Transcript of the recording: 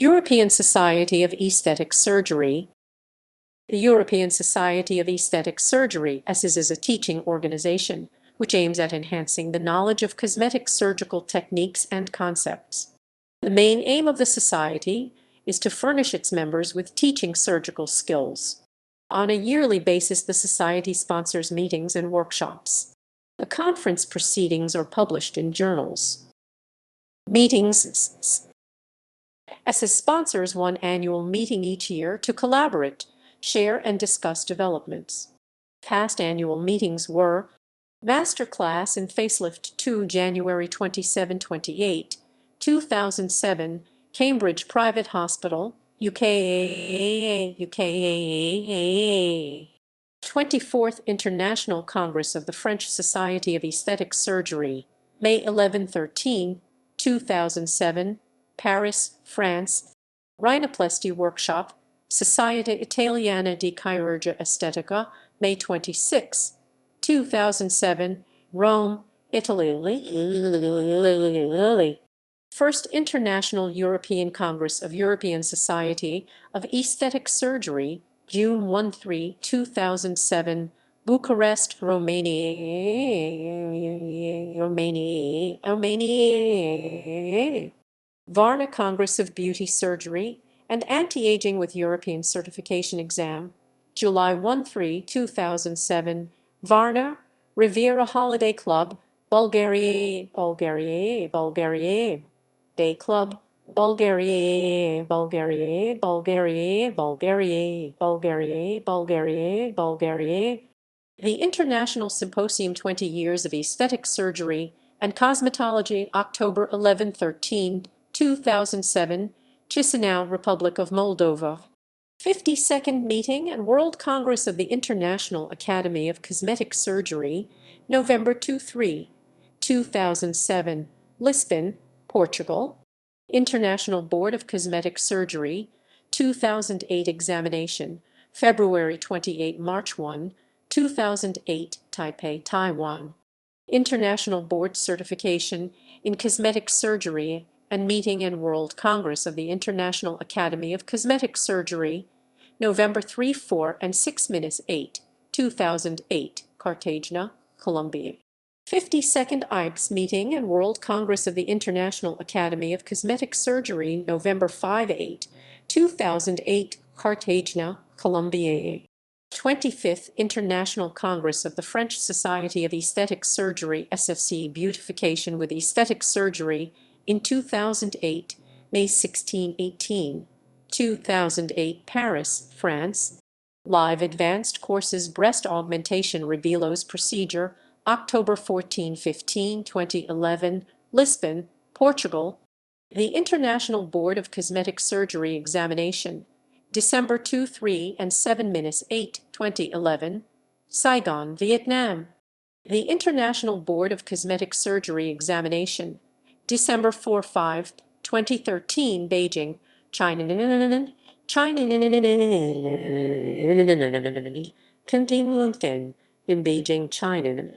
European Society of Aesthetic Surgery. The European Society of Aesthetic Surgery is a teaching organization which aims at enhancing the knowledge of cosmetic surgical techniques and concepts. The main aim of the society is to furnish its members with teaching surgical skills. On a yearly basis, the society sponsors meetings and workshops. The conference proceedings are published in journals. Meetings. SS sponsors one annual meeting each year to collaborate, share, and discuss developments. Past annual meetings were Masterclass in Facelift 2, January 27-28, 2007, Cambridge Private Hospital, UK. 24th International Congress of the French Society of Aesthetic Surgery, May 11-13, 2007, Paris, France. Rhinoplasty Workshop, Società Italiana di Chirurgia Estetica, May 26, 2007, Rome, Italy. First International European Congress of European Society of Aesthetic Surgery, June 1-3, 2007, Bucharest, Romania. Varna Congress of Beauty Surgery and Anti-Aging with European Certification Exam, July 1-3, 2007, Varna, Riviera Holiday Club, Bulgaria. Day Club, Bulgaria. The International Symposium 20 Years of Aesthetic Surgery and Cosmetology, October 11-13, 2007, Chisinau, Republic of Moldova. 52nd Meeting and World Congress of the International Academy of Cosmetic Surgery, November 2-3, 2007, Lisbon, Portugal. International Board of Cosmetic Surgery, 2008 examination, February 28, March 1, 2008, Taipei, Taiwan. International Board Certification in Cosmetic Surgery and Meeting and World Congress of the International Academy of Cosmetic Surgery, November 3, 4, and 6-8, 2008, Cartagena, Colombia. 52nd IBS Meeting and World Congress of the International Academy of Cosmetic Surgery, November 5-8, 2008, Cartagena, Colombia. 25th International Congress of the French Society of Aesthetic Surgery, SFC Beautification with Aesthetic Surgery, in 2008, May 16-18, 2008, Paris, France. Live Advanced Courses Breast Augmentation Revelos Procedure, October 14-15, 2011, Lisbon, Portugal. The International Board of Cosmetic Surgery Examination, December 2-3 and 7-8, 2011, Saigon, Vietnam. The International Board of Cosmetic Surgery Examination, December 4-5, 2013, Beijing, China. In Beijing, China.